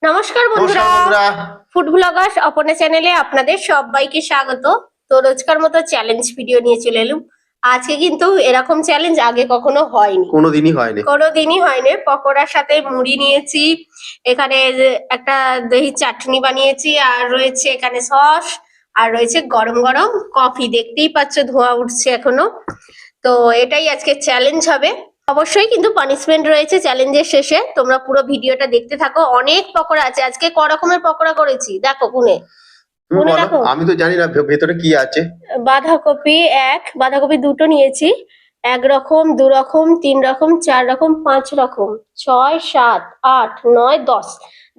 নমস্কার বন্ধুরা, food Bloggers Aparna চ্যানেলে আপনাদের সবাইকে স্বাগত। তো রোজকার মতো চ্যালেঞ্জ ভিডিও নিয়ে চলে এলাম। আজকে কিন্তু এরকম চ্যালেঞ্জ আগে কখনো হয়নি, কোনোদিনই হয়নি। পকোড়ার সাথে মুড়ি নিয়েছি, এখানে একটা দহি চাটনি বানিয়েছি, আর রয়েছে এখানে সস, আর রয়েছে গরম গরম কফি। দেখতেই পাচ্ছ ধোঁয়া উঠছে এখনো। তো এটাই আজকে চ্যালেঞ্জ হবে। অবশ্যই কিন্তু পানিশমেন্ট রয়েছে চ্যালেঞ্জের শেষে। তোমরা পুরো ভিডিওটা দেখতে থাকো। অনেক পকোড়া আছে, আজকে ক রকমের পকোড়া করেছি দেখো গুনে দেখো। আমি তো জানি না ভেতরে কি আছে। বাঁধাকপি বাঁধাকপি দুটো নিয়েছি। 1 রকম, 2 রকম, 3 রকম, 4 রকম, 5 রকম, 6, 7, 8, 9,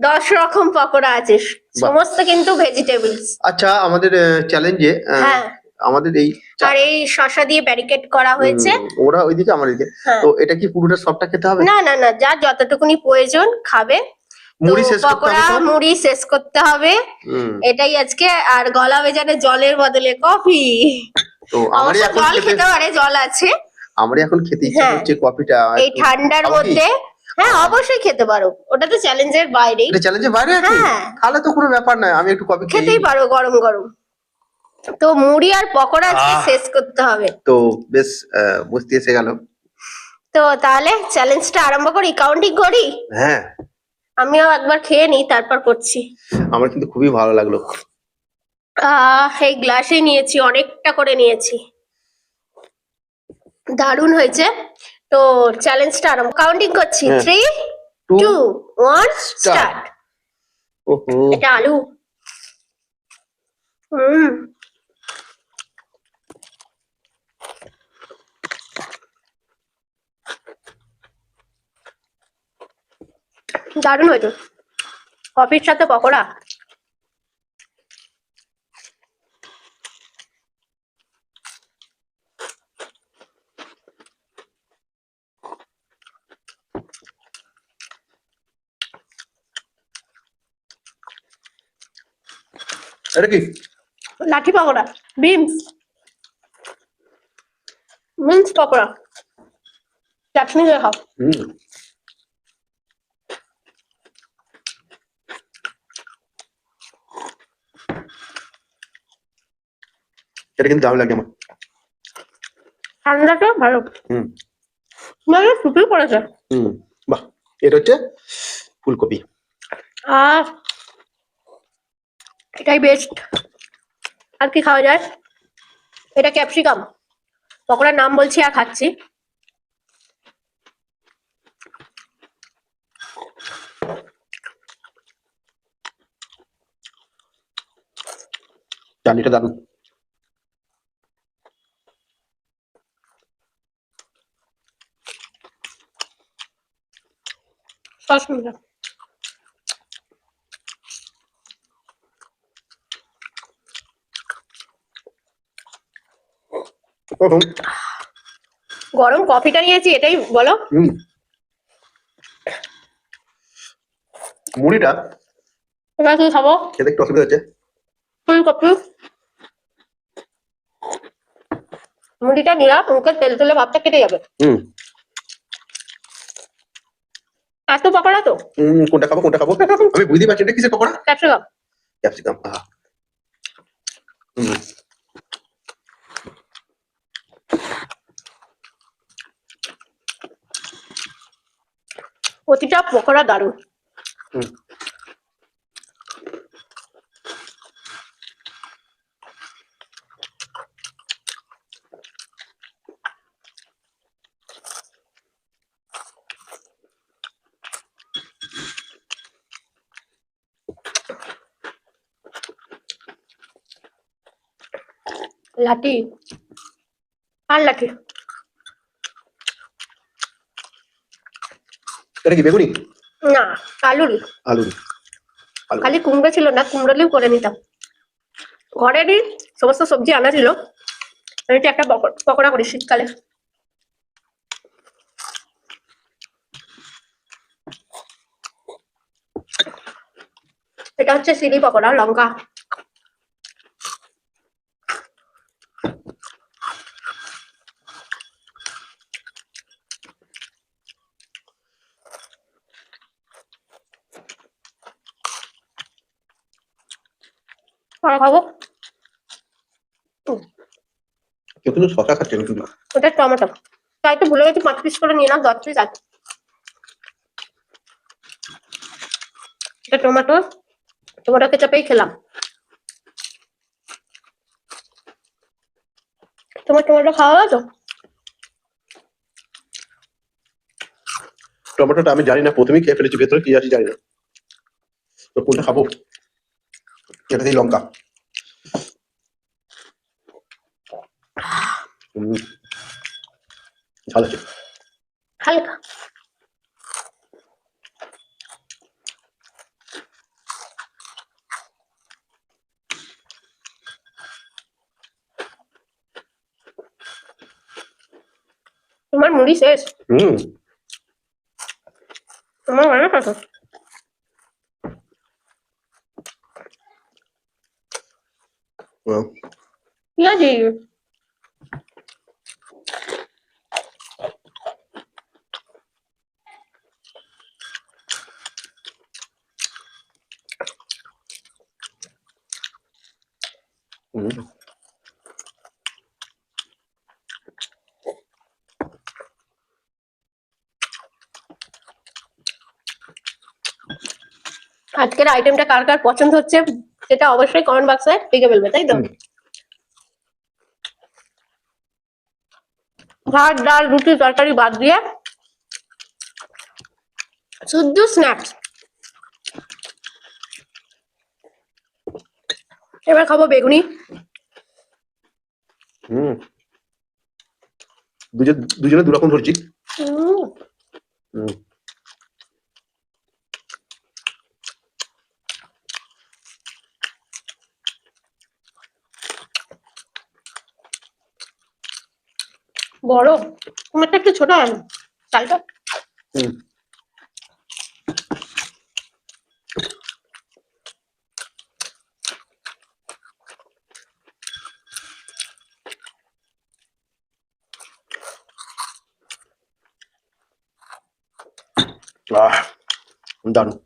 10 রকম পকোড়া আছে, সমস্ত কিন্তু ভেজিটেবলস। আচ্ছা, আমাদের চ্যালেঞ্জে আমাদের এই আর এই শসা দিয়ে ব্যারিকেড করা হয়েছে। ওরা ওইদিকে আমার এদিকে। তো এটা কি পুরোটা সবটা খেতে হবে? না না না, যা যতটুকুনি প্রয়োজন খাবে। মুড়ি শেষ করতে হবে, এটাই আজকে। আর গলা ভেজানো জলের বদলে কফি। তো আমারই এখন জল খেতে পারে, জল আছে। আমারই এখন খেতে ইচ্ছা করছে কফিটা এই ঠান্ডার মধ্যে। হ্যাঁ অবশ্যই খেতে পারো, ওটা তো চ্যালেঞ্জের বাইরে। এটা চ্যালেঞ্জের বাইরে আছে? তাহলে তো কোনো ব্যাপার নয়, আমি একটু কফি খেতেই পারো গরম গরম। তো মুড়ি আর পকোড়া আজকে শেষ করতে হবে। তো বেশ বুঝতে এসে গেল। তো তাহলে চ্যালেঞ্জটা আরম্ভ করি, কাউন্টিং করি। হ্যাঁ, আমিও একবার খেয়ে নিই, তারপর করছি। আমার কিন্তু খুবই ভালো লাগলো। এই গ্লাসে নিয়েছি, অনেকটা করে নিয়েছি, দারুণ হয়েছে। তো চ্যালেঞ্জটা আরম্ভ, কাউন্টিং করছি। 3, 2, 1 স্টার্ট। এটা আলু। দারুণ হয়েছে, কফির সাথে পকোড়া। এটা কি? লাঠি পকোড়া, বিনস পকোড়া, চাটনি দিয়ে খাও। এটা কিন্তু দারুণ লাগে আমার। ঠান্ডাটা ভালো। মানে সুপি করেছে। বাহ, এটা হচ্ছে ফুলকপি। এটাই বেস্ট। আর কি খাওয়া যায়? এটা ক্যাপসিকাম। পকোড়ার নাম বলছি আর খাচ্ছি। চাটনিটা দারুণ। সস মিলা। গরম কফিটা নিয়েছি, এটাই বলো। মুড়িটা এবার কি খাবো? খেতে একটু অসুবিধা হচ্ছে। ফুলকপি মুড়িটা নিলাম, মুখে তেল তেলে ভাবটা কেটে যাবে। এত পকোড়া তো। কোনটা খাবো আমি বুঝতে পারছি। এটা কিসের পকোড়া? ক্যাপসিকাম। ক্যাপসিকাম। প্রতিটা পকোড়া দারুণ। লাঠি আর লাঠি। এটা কি বেগুনি? না, আলুরি। খালি কুমড়ো ছিল না, কুমড়োলিও করে নিতাম। ঘরেরই সমস্ত সবজি আনা ছিল, এটা একটা পকোড়া করি শীতকালে। এটা হচ্ছে চিলি পকোড়া, লঙ্কা। আর খাবো কেউ কিন্তু শশা খাচ্ছে কিন্তু না। ওটা টমেটো, তাই তো ভুলে গেছি 5 পিস করে নিয়ে নাও, 10 পিস আছে। এটা টমেটো, টমেটো কেচাপেই খেলাম। তোমার টমেটো খাওয়া হয়েছে? টমেটোটা আমি জানি না, প্রথমেই খেয়ে ফেলেছি, ভেতরে কি আছে জানি না। তো কোনটা খাবো? এটা দিয়ে লঙ্কা। ঝাল আছে হালকা। তোমার মুড়ি শেষ? তোমার মনে আছে? পেঁয়াজি। আজকের আইটেমটা কার কার পছন্দ হচ্ছে সেটা অবশ্যই কমেন্ট বক্সে লিখে ফেলবে, তাই তো? ভাত ডাল রুটি তরকারি বাদ দিয়ে শুধু স্ন্যাক্স। এবার খাবো বেগুনি। দুজনে দু রকম ধরছি। বড়, তোমারটা একটু ছোট হয় চালটা। দারুন।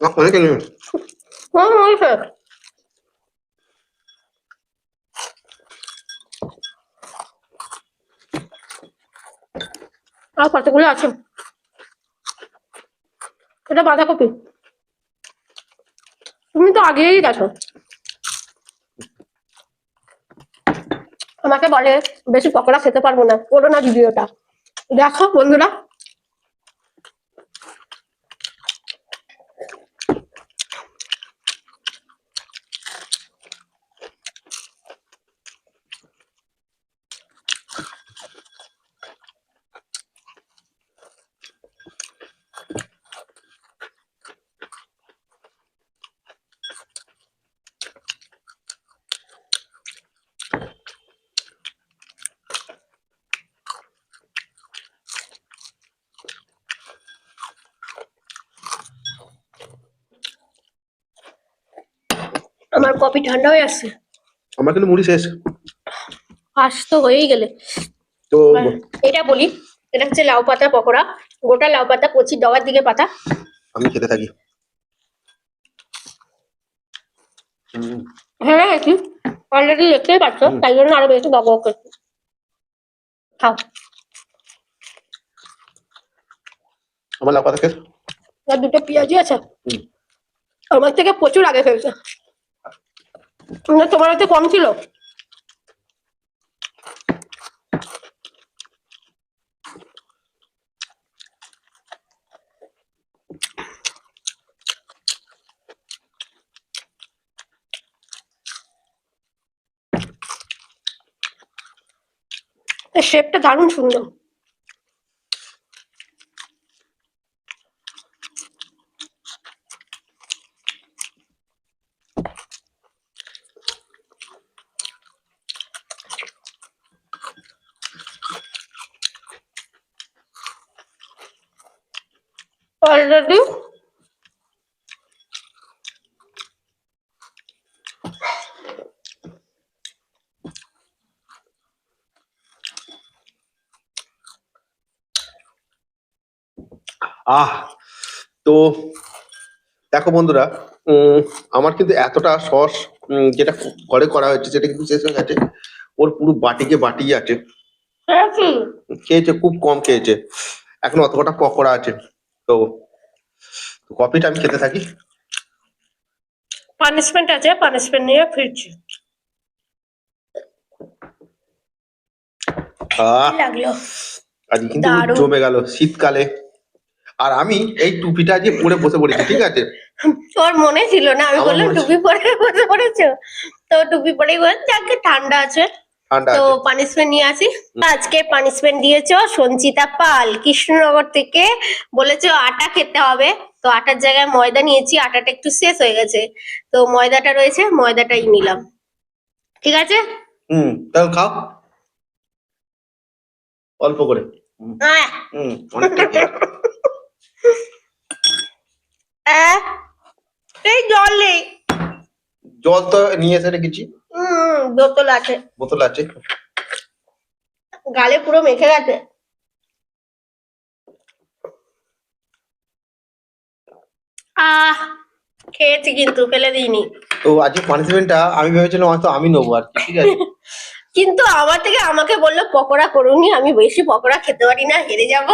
অনেক হয়েছে। আর কতগুলো আছে? এটা বাঁধাকপি, তুমি তো আগেই গেছো। আমাকে বলে বেশি পকোড়া খেতে পারবো না, করো না ভিডিওটা। দেখো বন্ধুরা, আমার কফি ঠান্ডা হয়ে আসছে। আমার কিন্তু মুড়ি শেষ। পাস তো হয়েই গেলে। তো এটা বলি, এটা হচ্ছে লাউ পাতা পকোড়া, গোটা লাউ পাতা, কচি ডগার দিকে পাতা। আমি খেতে থাকি। হ্যাঁ গেছি, অলরেডি দেখতেই পাচ্ছ, তাই জন্য আরো বেশি বক করছি। খাও। আমার লাউ পাতা খেস। আর দুটো পেঁয়াজি আছে, আমার থেকে প্রচুর আগে ফেলছে। তোমার হয়তো কম ছিল। শেপটা দারুণ সুন্দর। অলরেডি তো দেখো বন্ধুরা, আমার কিন্তু এতটা সস যেটা ঘরে করা হয়েছে সেটা কিন্তু শেষ হয়ে গেছে। ওর পুরো বাটিকে বাটি আছে, খেয়েছে খুব কম খেয়েছে, এখন অত কটা পকোড়া আছে। তো কফিটা আমি খেতে থাকি। পানিশমেন্ট আছে, পানিশমেন্ট নিয়ে ফিরছি। আহ কি লাগলো? আজকে কিন্তু দারুণ। জমে গেল শীতকালে। আর আমি এই টুপিটা আজকে পরে বসে পড়েছি, ঠিক আছে? তোর মনে ছিল না? আমি আমার বললাম মনে ছিল। টুপি পরে বসে পড়েছো, তো টুপি পরেই বল যাকে ঠান্ডা আছে। ঠান্ডা তো আছে। পানিশমেন্ট নিয়ে আসি। আজকে পানিশমেন্ট দিয়েছো সঞ্চিতা পাল কৃষ্ণনগর থেকে, বলেছো আটা খেতে হবে। তো আটার জায়গায় ময়দা নিয়েছি, আটাটা একটু শেষ হয়ে গেছে, তো ময়দাটা রয়েছে, ময়দাটাই নিলাম। ঠিক আছে। তাহলে খাও অল্প করে। আহ, অনেকটা খেয়ে। আহ, এই জল নেই। জল তো নিয়ে এসে রেখেছি, বোতল আছে, বোতল আছে। গালে পুরো মেখে গেছে। আহ, খেয়েছি কিন্তু ফেলে দিইনি। তো আজকে পানিশমেন্টটা আমি ভেবেছিলাম হয়তো আমি নেবো আর কি, ঠিক আছে? কিন্তু আমার থেকে আমাকে বললো পকোড়া করুনি, আমি বেশি পকোড়া খেতে পারি না, হেরে যাব।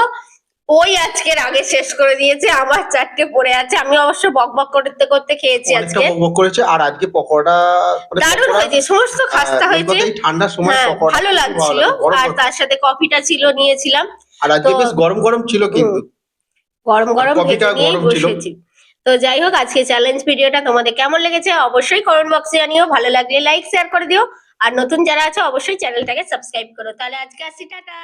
ওই আজকের আগে শেষ করে দিয়েছে, আমার 4টে পড়ে আছে। আমি অবশ্য বক বক করতে করতে খেয়েছি অনেকটা আজকে। বকবক করেছে। আর আজকে পকোড়া মানে দারুণ পকোড়া, হয়েছে, সমস্ত খাস্তা এই হয়েছে। কথা, এই ঠান্ডার সময় হ্যাঁ, পকোড়া ভালো খুব লাগছিল। লাগে, গরম আর গরম। তার সাথে কফিটা ছিল, নিয়েছিলাম। আর আজকে তো বেশ গরম গরম ছিল কিন্তু। গরম গরম কফিটা ভেজে নিয়েই গরম ছিল। বসেছি। তো যাই হোক, আজকে চ্যালেঞ্জ ভিডিওটা তোমাদের কেমন লেগেছে অবশ্যই কমেন্ট বক্সে জানিও। ভালো লাগলে লাইক শেয়ার করে দিও। আর নতুন যারা আছে অবশ্যই চ্যানেলটাকে সাবস্ক্রাইব করো। তাহলে আজকে আসি, টাটা।